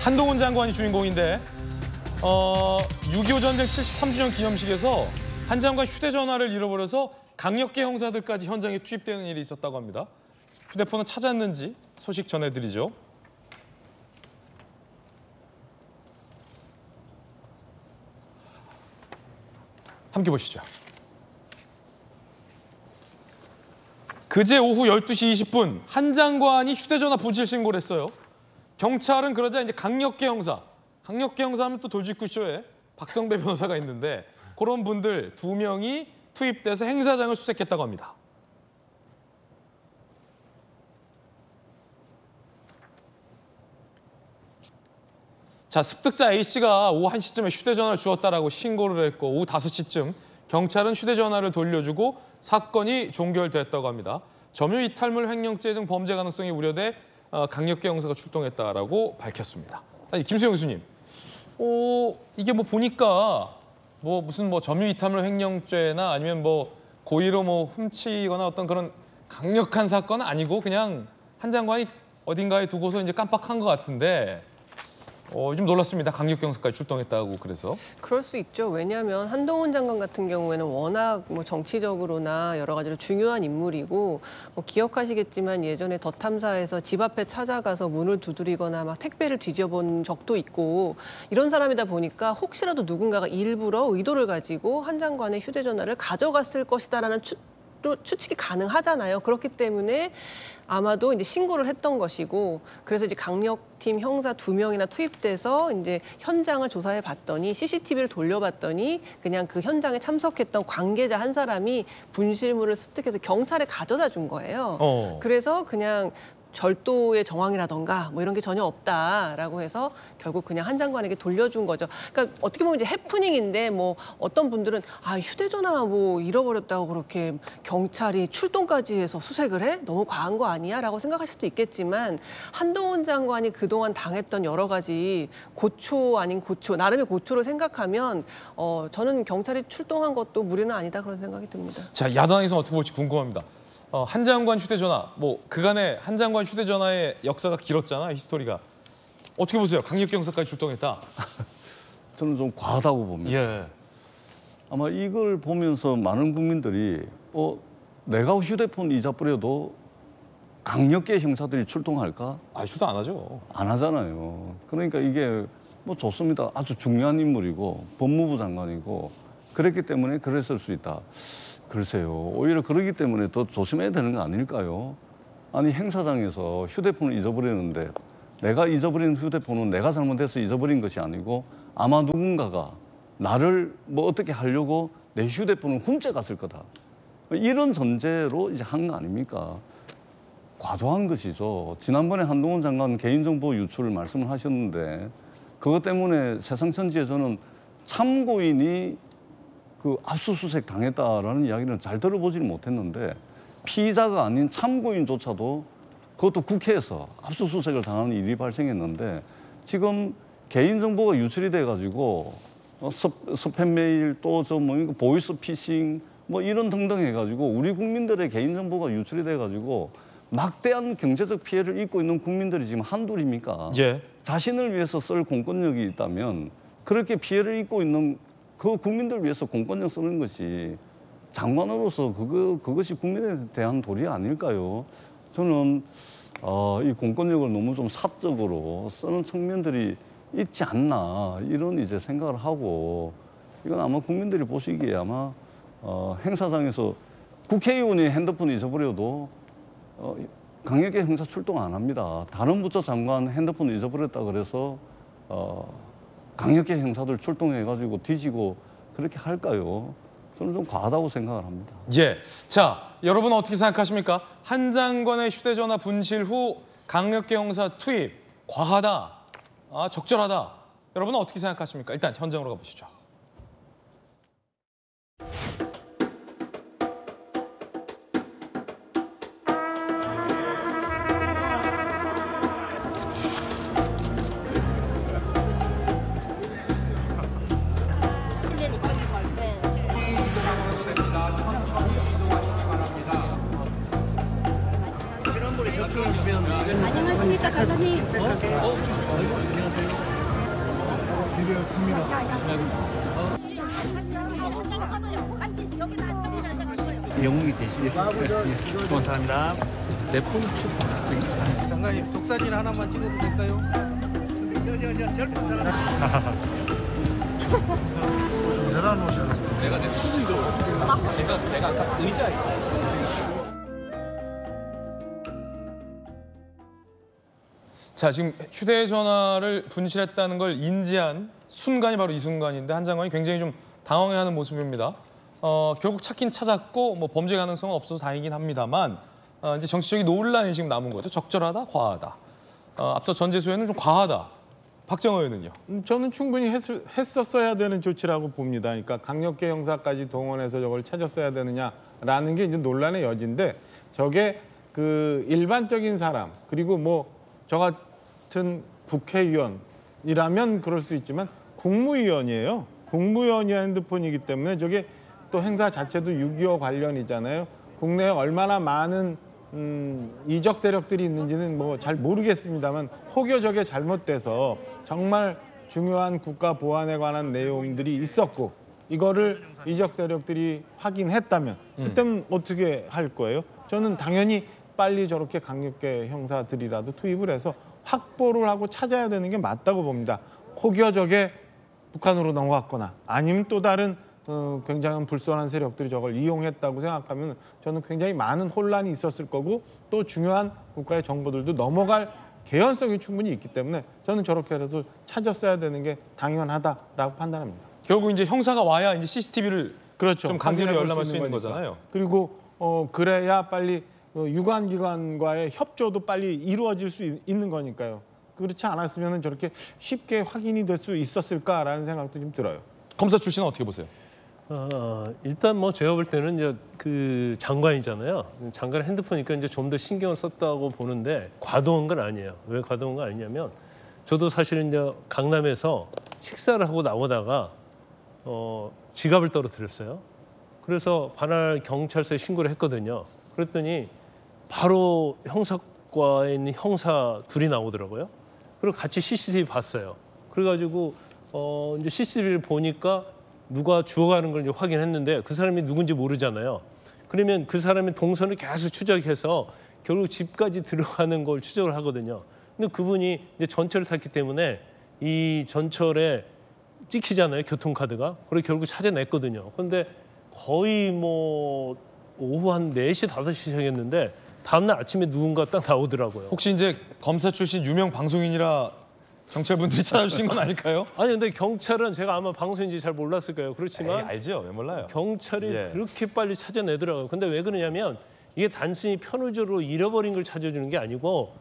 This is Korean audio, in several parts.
한동훈 장관이 주인공인데 6.25 전쟁 73주년 기념식에서 한 장관 휴대전화를 잃어버려서 강력계 형사들까지 현장에 투입되는 일이 있었다고 합니다. 휴대폰은 찾았는지 소식 전해드리죠. 함께 보시죠. 그제 오후 12시 20분 한 장관이 휴대전화 분실 신고를 했어요. 경찰은 그러자 이제 강력계 형사 하면 또 돌직구쇼에 박성배 변호사가 있는데 그런 분들 2명이 투입돼서 행사장을 수색했다고 합니다. 자, 습득자 A씨가 오후 1시쯤에 휴대전화를 주웠다라고 신고를 했고 오후 5시쯤 경찰은 휴대전화를 돌려주고 사건이 종결됐다고 합니다. 점유이탈물 횡령죄 등 범죄 가능성이 우려돼 강력계 형사가 출동했다라고 밝혔습니다. 아니, 김수영 교수님, 이게 뭐 보니까 무슨 점유이탈물 횡령죄나 아니면 고의로 훔치거나 어떤 그런 강력한 사건은 아니고 그냥 한 장관이 어딘가에 두고서 이제 깜빡한 것 같은데. 좀 놀랐습니다. 강력계 형사까지 출동했다고 그래서. 그럴 수 있죠. 왜냐하면 한동훈 장관 같은 경우에는 워낙 정치적으로나 여러 가지로 중요한 인물이고 기억하시겠지만 예전에 더 탐사에서 집 앞에 찾아가서 문을 두드리거나 막 택배를 뒤져본 적도 있고 이런 사람이다 보니까 혹시라도 누군가가 일부러 의도를 가지고 한 장관의 휴대전화를 가져갔을 것이다라는 추측이 가능하잖아요. 그렇기 때문에 아마도 이제 신고를 했던 것이고 그래서 이제 강력팀 형사 2명이나 투입돼서 이제 현장을 조사해 봤더니 CCTV를 돌려봤더니 그냥 그 현장에 참석했던 관계자 한 사람이 분실물을 습득해서 경찰에 가져다 준 거예요. 그래서 그냥 절도의 정황이라던가 이런 게 전혀 없다라고 해서 결국 그냥 한 장관에게 돌려준 거죠. 그러니까 어떻게 보면 이제 해프닝인데 어떤 분들은 휴대전화 잃어버렸다고 그렇게 경찰이 출동까지 해서 수색을 해? 너무 과한 거 아니야? 라고 생각할 수도 있겠지만 한동훈 장관이 그동안 당했던 여러 가지 고초 아닌 고초, 나름의 고초를 생각하면 저는 경찰이 출동한 것도 무리는 아니다 그런 생각이 듭니다. 자, 야당에서 어떻게 볼지 궁금합니다. 한 장관 휴대전화, 그간에 한 장관 휴대전화의 역사가 길었잖아, 히스토리가. 어떻게 보세요? 강력계 형사까지 출동했다. 저는 좀 과하다고 봅니다. 예. 아마 이걸 보면서 많은 국민들이 내가 휴대폰 잊어버려도 강력계 형사들이 출동할까? 휴대 안 하죠. 안 하잖아요. 그러니까 이게 좋습니다. 아주 중요한 인물이고 법무부 장관이고 그랬기 때문에 그랬을 수 있다. 글쎄요. 오히려 그러기 때문에 더 조심해야 되는 거 아닐까요? 아니 행사장에서 휴대폰을 잊어버리는데 내가 잊어버린 휴대폰은 내가 잘못해서 잊어버린 것이 아니고 아마 누군가가 나를 어떻게 하려고 내 휴대폰을 훔쳐갔을 거다. 이런 전제로 이제 한 거 아닙니까? 과도한 것이죠. 지난번에 한동훈 장관 개인정보 유출 말씀을 하셨는데 그것 때문에 세상천지에 저는 참고인이 압수수색 당했다라는 이야기는 잘 들어보지는 못했는데 피의자가 아닌 참고인조차도 그것도 국회에서 압수수색을 당하는 일이 발생했는데 지금 개인정보가 유출이 돼가지고 스팸 메일 또 보이스 피싱 이런 등등 해가지고 우리 국민들의 개인정보가 유출이 돼가지고 막대한 경제적 피해를 입고 있는 국민들이 지금 한둘입니까? 예. 자신을 위해서 쓸 공권력이 있다면 그렇게 피해를 입고 있는 그 국민들 위해서 공권력 쓰는 것이 장관으로서 그것이 국민에 대한 도리 아닐까요? 저는 이 공권력을 너무 좀 사적으로 쓰는 측면들이 있지 않나 이런 이제 생각을 하고 이건 아마 국민들이 보시기에 아마 행사장에서 국회의원이 핸드폰 잊어버려도 강력계 형사 출동 안 합니다. 다른 부처 장관 핸드폰 잊어버렸다 그래서 강력계 형사들 출동해가지고 뒤지고 그렇게 할까요? 저는 좀 과하다고 생각을 합니다. 예. 자, 여러분은 어떻게 생각하십니까? 한 장관의 휴대전화 분실 후 강력계 형사 투입, 과하다, 적절하다. 여러분은 어떻게 생각하십니까? 일단 현장으로 가보시죠. 안녕하십니까, 장관님. 굉장히 큽니다. 영웅이 되시겠습니다. 감사합니다. 내 폰 좀. 장관님 속사진 하나만 찍어도 될까요? 저 젊은 사람. 대단한 옷이야. 내가 내 손으로 내가 아까 의자에 자, 지금 휴대전화를 분실했다는 걸 인지한 순간이 바로 이 순간인데 한 장관이 굉장히 좀 당황해하는 모습입니다. 결국 찾긴 찾았고 뭐 범죄 가능성은 없어서 다행이긴 합니다만 이제 정치적인 논란이 지금 남은 거죠. 적절하다, 과하다. 앞서 전재수에는 좀 과하다. 박정호 의원은요? 저는 충분히 했었어야 되는 조치라고 봅니다. 그러니까 강력계 형사까지 동원해서 저걸 찾았어야 되느냐라는 게 이제 논란의 여지인데 저게 그 일반적인 사람 그리고 뭐 저 같은 국회의원이라면 그럴 수 있지만 국무위원이에요. 국무위원이 핸드폰이기 때문에 저게 또 행사 자체도 6.25 관련이잖아요. 국내에 얼마나 많은 이적 세력들이 있는지는 뭐 잘 모르겠습니다만 혹여 저게 잘못돼서 정말 중요한 국가 보안에 관한 내용들이 있었고 이거를 이적 세력들이 확인했다면 그때는 어떻게 할 거예요? 저는 당연히 빨리 저렇게 강력계 형사들이라도 투입을 해서 확보를 하고 찾아야 되는 게 맞다고 봅니다. 혹여 저게 북한으로 넘어갔거나 아니면 또 다른 굉장히 불순한 세력들이 저걸 이용했다고 생각하면 저는 굉장히 많은 혼란이 있었을 거고 또 중요한 국가의 정보들도 넘어갈 개연성이 충분히 있기 때문에 저는 저렇게라도 찾았어야 되는 게 당연하다라고 판단합니다. 결국 이제 형사가 와야 이제 CCTV를 그렇죠. 좀 강제로 확인해 볼 열람할 수 있는 거니까. 거잖아요. 그리고 그래야 빨리 유관기관과의 협조도 빨리 이루어질 수 있는 거니까요. 그렇지 않았으면 저렇게 쉽게 확인이 될 수 있었을까라는 생각도 좀 들어요. 검사 출신은 어떻게 보세요? 일단 뭐 제가 볼 때는 이제 그 장관이잖아요. 장관 핸드폰이니까 이제 좀 더 신경을 썼다고 보는데 과도한 건 아니에요. 왜 과도한 건 아니냐면 저도 사실은 이제 강남에서 식사를 하고 나오다가 지갑을 떨어뜨렸어요. 그래서 관할 경찰서에 신고를 했거든요. 그랬더니 바로 형사과에 있는 형사 둘이 나오더라고요. 그리고 같이 CCTV 봤어요. 그래가지고 이제 CCTV를 보니까 누가 주워가는 걸 이제 확인했는데 그 사람이 누군지 모르잖아요. 그러면 그 사람의 동선을 계속 추적해서 결국 집까지 들어가는 걸 추적을 하거든요. 근데 그분이 이제 전철을 탔기 때문에 이 전철에 찍히잖아요, 교통카드가. 그리고 결국 찾아냈거든요. 근데 거의 뭐 오후 한 4시, 5시경이었는데 다음날 아침에 누군가 딱 나오더라고요. 혹시 이제 검사 출신 유명 방송인이라 경찰분들이 찾아주신 건 아닐까요? 아니 근데 경찰은 제가 아마 방송인지 잘 몰랐을 거예요. 그렇지만 에이, 알죠, 왜 몰라요? 경찰이 예. 그렇게 빨리 찾아내더라고요. 근데 왜 그러냐면 이게 단순히 편의적으로 잃어버린 걸 찾아주는 게 아니고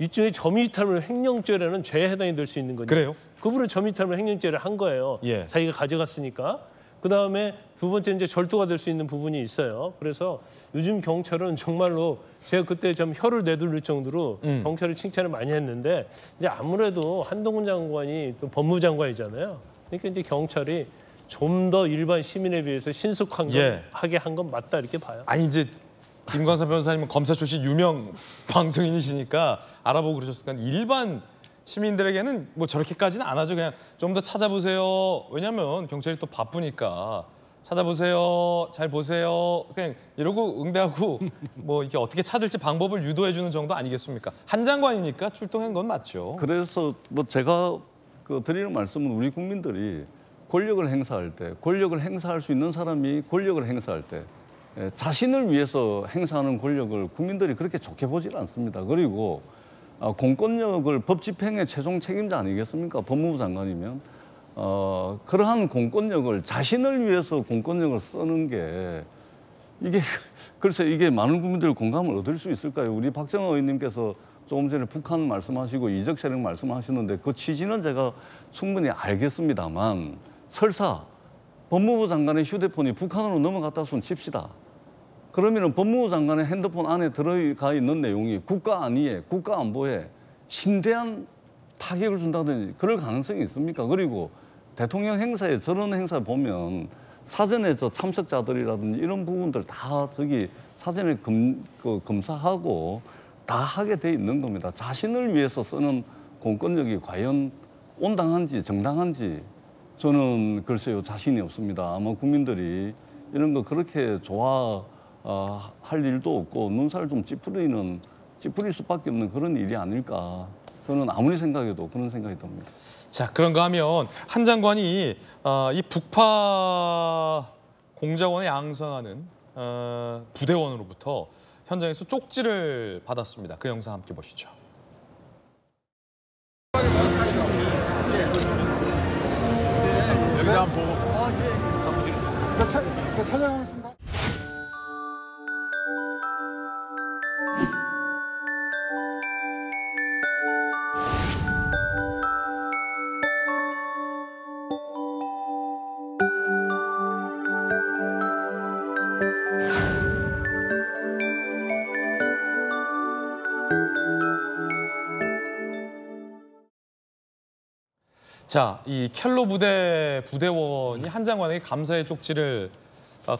일종의 점유이탈물 횡령죄라는 죄에 해당이 될 수 있는 거죠. 그래요? 그분은 점유이탈물 횡령죄를 한 거예요. 예. 자기가 가져갔으니까. 그다음에 두 번째 이제 절도가 될 수 있는 부분이 있어요. 그래서 요즘 경찰은 정말로 제가 그때 좀 혀를 내둘릴 정도로 경찰을 칭찬을 많이 했는데 이제 아무래도 한동훈 장관이 또 법무장관이잖아요. 그러니까 이제 경찰이 좀 더 일반 시민에 비해서 신속하게 예. 한 건 맞다 이렇게 봐요. 아니 이제 김광삼 변호사님은 검사 출신 유명 방송인이시니까 알아보고 그러셨으니까 일반 시민들에게는 뭐 저렇게까지는 안 하죠. 그냥 좀 더 찾아보세요. 왜냐하면 경찰이 또 바쁘니까 찾아보세요. 잘 보세요. 그냥 이러고 응대하고 뭐 이게 어떻게 찾을지 방법을 유도해 주는 정도 아니겠습니까? 한 장관이니까 출동한 건 맞죠. 그래서 뭐 제가 드리는 말씀은 우리 국민들이 권력을 행사할 때, 권력을 행사할 수 있는 사람이 권력을 행사할 때 자신을 위해서 행사하는 권력을 국민들이 그렇게 좋게 보질 않습니다. 그리고 공권력을 법 집행의 최종 책임자 아니겠습니까? 법무부 장관이면 그러한 공권력을 자신을 위해서 공권력을 쓰는 게 이게 글쎄 이게 많은 국민들 공감을 얻을 수 있을까요? 우리 박정호 의원님께서 조금 전에 북한 말씀하시고 이적 세력 말씀하시는데 그 취지는 제가 충분히 알겠습니다만 설사 법무부 장관의 휴대폰이 북한으로 넘어갔다 손 칩시다. 그러면 법무부 장관의 핸드폰 안에 들어가 있는 내용이 국가 안위에, 국가 안보에 심대한 타격을 준다든지 그럴 가능성이 있습니까? 그리고 대통령 행사에 저런 행사 보면 사전에 저 참석자들이라든지 이런 부분들 다 저기 사전에 검사하고 다 하게 돼 있는 겁니다. 자신을 위해서 쓰는 공권력이 과연 온당한지 정당한지 저는 글쎄요 자신이 없습니다. 아마 국민들이 이런 거 그렇게 좋아할 일도 없고 눈살 좀 찌푸릴 수밖에 없는 그런 일이 아닐까. 저는 아무리 생각해도 그런 생각이 듭니다. 자, 그런가 하면 한 장관이 이 북파 공작원에 양성하는 부대원으로부터 현장에서 쪽지를 받았습니다. 그 영상 함께 보시죠. 여기다 한번 보고. 찾아가겠습니다. 자, 이 켈로 부대원이 한 장관에게 감사의 쪽지를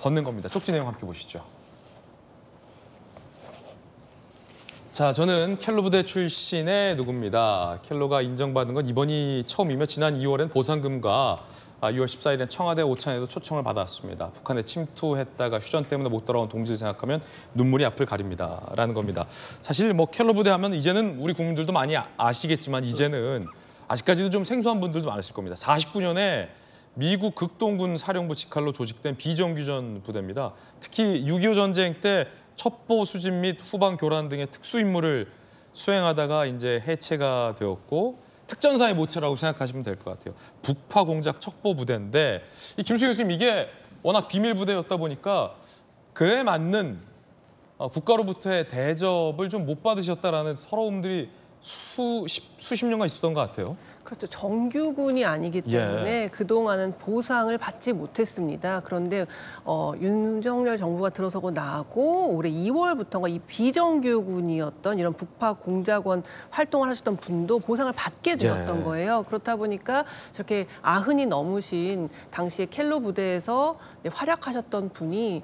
건넨 겁니다. 쪽지 내용 함께 보시죠. 자, 저는 켈로 부대 출신의 누구입니다. 켈로가 인정받은 건 이번이 처음이며 지난 2월엔 보상금과 6월 14일엔 청와대 오찬에도 초청을 받았습니다. 북한에 침투했다가 휴전 때문에 못 돌아온 동지를 생각하면 눈물이 앞을 가립니다. 라는 겁니다. 사실 뭐 켈로 부대 하면 이제는 우리 국민들도 많이 아시겠지만 이제는 아직까지도 좀 생소한 분들도 많으실 겁니다. 49년에 미국 극동군 사령부 직할로 조직된 비정규전 부대입니다. 특히 6.25 전쟁 때 첩보 수집 및 후방 교란 등의 특수 임무를 수행하다가 이제 해체가 되었고 특전사의 모체라고 생각하시면 될 것 같아요. 북파 공작 첩보 부대인데 이 김수 교수님 이게 워낙 비밀 부대였다 보니까 그에 맞는 국가로부터의 대접을 좀 못 받으셨다라는 서러움들이 수십 년간 있었던 것 같아요. 그렇죠. 정규군이 아니기 때문에 그동안은 보상을 받지 못했습니다. 그런데 윤석열 정부가 들어서고 나고 올해 2월부터가 이 비정규군이었던 이런 북파 공작원 활동을 하셨던 분도 보상을 받게 되었던 거예요. 그렇다 보니까 저렇게 아흔이 넘으신 당시에 켈로 부대에서 활약하셨던 분이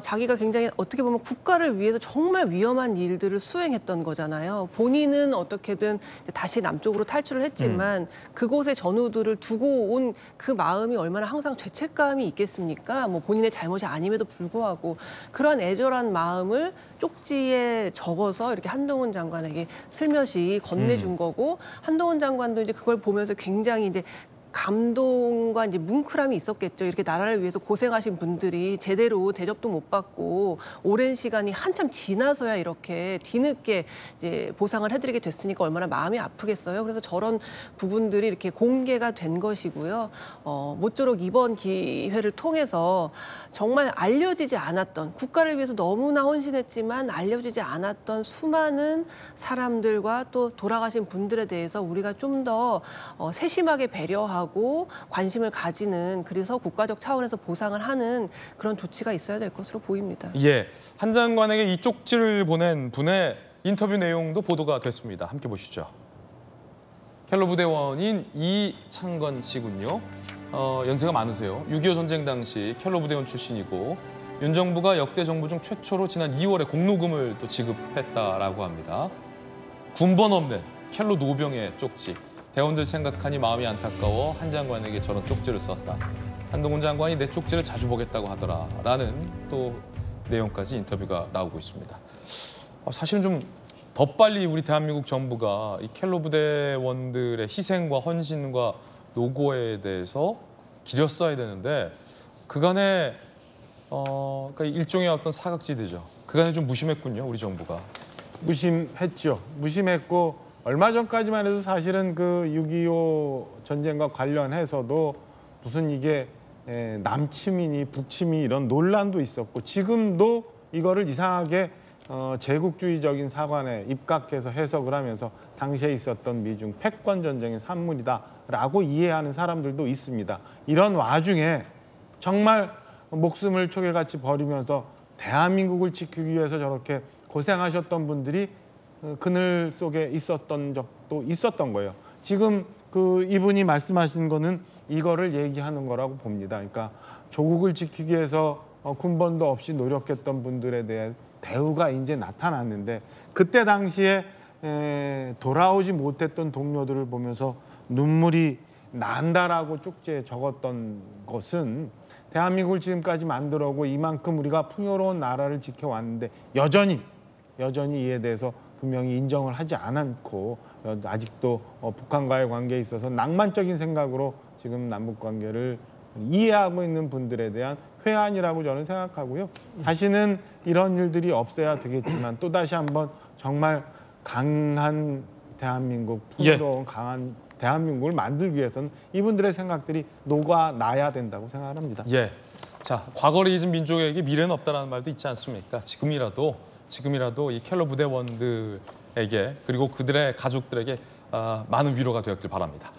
자기가 굉장히 어떻게 보면 국가를 위해서 정말 위험한 일들을 수행했던 거잖아요. 본인은 어떻게든 다시 남쪽으로 탈출을 했지만 그곳의 전우들을 두고 온 그 마음이 얼마나 항상 죄책감이 있겠습니까? 뭐 본인의 잘못이 아님에도 불구하고 그런 애절한 마음을 쪽지에 적어서 이렇게 한동훈 장관에게 슬며시 건네준 거고 한동훈 장관도 이제 그걸 보면서 굉장히 이제 감동과 이제 뭉클함이 있었겠죠. 이렇게 나라를 위해서 고생하신 분들이 제대로 대접도 못 받고 오랜 시간이 한참 지나서야 이렇게 뒤늦게 이제 보상을 해드리게 됐으니까 얼마나 마음이 아프겠어요. 그래서 저런 부분들이 이렇게 공개가 된 것이고요. 모쪼록 이번 기회를 통해서 정말 알려지지 않았던 국가를 위해서 너무나 헌신했지만 알려지지 않았던 수많은 사람들과 또 돌아가신 분들에 대해서 우리가 좀 더 세심하게 배려하고 관심을 가지는 그래서 국가적 차원에서 보상을 하는 그런 조치가 있어야 될 것으로 보입니다. 예, 한 장관에게 이 쪽지를 보낸 분의 인터뷰 내용도 보도가 됐습니다. 함께 보시죠. 켈로 부대원인 이창건 씨군요. 연세가 많으세요. 6.25 전쟁 당시 켈로 부대원 출신이고 윤 정부가 역대 정부 중 최초로 지난 2월에 공로금을 또 지급했다라고 합니다. 군번 없는 켈로 노병의 쪽지. 대원들 생각하니 마음이 안타까워 한 장관에게 저런 쪽지를 썼다. 한동훈 장관이 내 쪽지를 자주 보겠다고 하더라. 라는 또 내용까지 인터뷰가 나오고 있습니다. 사실은 좀 더 빨리 우리 대한민국 정부가 이 켈로 부대원들의 희생과 헌신과 노고에 대해서 기렸어야 되는데 그간에 그러니까 일종의 어떤 사각지대죠. 그간에 좀 무심했군요, 우리 정부가. 무심했죠. 무심했고 얼마 전까지만 해도 사실은 그 6.25 전쟁과 관련해서도 무슨 이게 남침이니 북침이 이런 논란도 있었고 지금도 이거를 이상하게 제국주의적인 사관에 입각해서 해석을 하면서 당시에 있었던 미중 패권 전쟁의 산물이다라고 이해하는 사람들도 있습니다. 이런 와중에 정말 목숨을 초계같이 버리면서 대한민국을 지키기 위해서 저렇게 고생하셨던 분들이 그늘 속에 있었던 적도 있었던 거예요. 지금 그 이분이 말씀하신 거는 이거를 얘기하는 거라고 봅니다. 그러니까 조국을 지키기 위해서 군번도 없이 노력했던 분들에 대해 대우가 이제 나타났는데 그때 당시에 돌아오지 못했던 동료들을 보면서 눈물이 난다라고 쪽지에 적었던 것은 대한민국을 지금까지 만들어오고 이만큼 우리가 풍요로운 나라를 지켜왔는데 여전히 이에 대해서 분명히 인정을 하지 않고 아직도 북한과의 관계에 있어서 낭만적인 생각으로 지금 남북 관계를 이해하고 있는 분들에 대한 회한이라고 저는 생각하고요. 다시는 이런 일들이 없어야 되겠지만 또다시 한번 정말 강한 대한민국, 풍요로운 강한 대한민국을 만들기 위해서는 이분들의 생각들이 녹아나야 된다고 생각합니다. 예. 자, 과거를 잊은 민족에게 미래는 없다라는 말도 있지 않습니까? 지금이라도 이 켈러 부대원들에게 그리고 그들의 가족들에게 많은 위로가 되었길 바랍니다.